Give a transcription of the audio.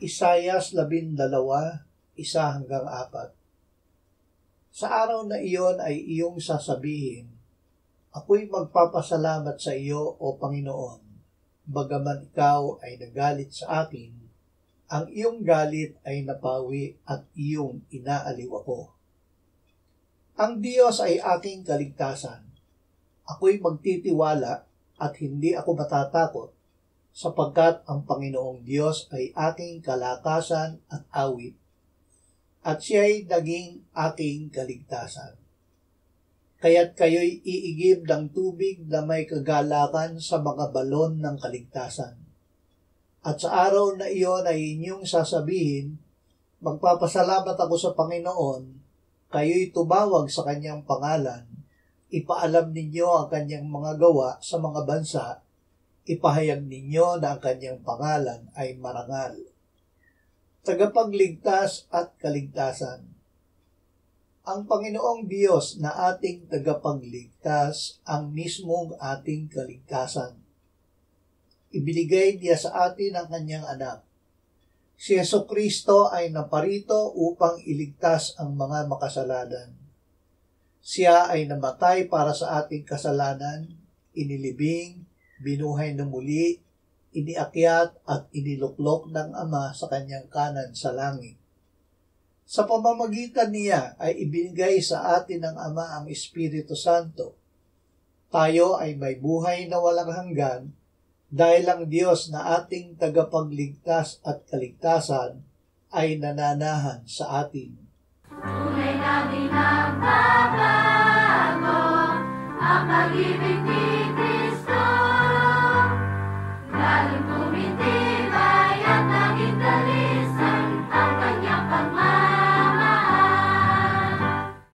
Isayas 12:1-4. Sa araw na iyon ay iyong sasabihin, ako'y magpapasalamat sa iyo, O Panginoon, bagaman ikaw ay nagalit sa akin, ang iyong galit ay napawi at iyong inaaliw ako. Ang Diyos ay aking kaligtasan. Ako'y magtitiwala at hindi ako matatakot, sapagkat ang Panginoong Diyos ay aking kalakasan at awit, at siya'y naging aking kaligtasan. Kaya't kayo'y iigib ng tubig na may kagalakan sa mga balon ng kaligtasan. At sa araw na iyon ay inyong sasabihin, magpapasalamat ako sa Panginoon, kayo'y tumawag sa kanyang pangalan, ipaalam ninyo ang kanyang mga gawa sa mga bansa, ipahayag ninyo na ang kanyang pangalan ay marangal. Tagapagligtas at kaligtasan. Ang Panginoong Diyos na ating tagapagligtas ang mismong ating kaligtasan. Ibinigay niya sa atin ang kanyang anak. Si Jesucristo ay naparito upang iligtas ang mga makasalanan. Siya ay namatay para sa ating kasalanan, inilibing, binuhay na muli, iniakyat at iniluklok ng Ama sa kanyang kanan sa langit. Sa pamamagitan niya ay ibinigay sa atin ng Ama ang Espiritu Santo. Tayo ay may buhay na walang hanggan dahil ang Diyos na ating tagapagligtas at kaligtasan ay nananahan sa atin. Tunay na di nagbabago ang pag-ibig ni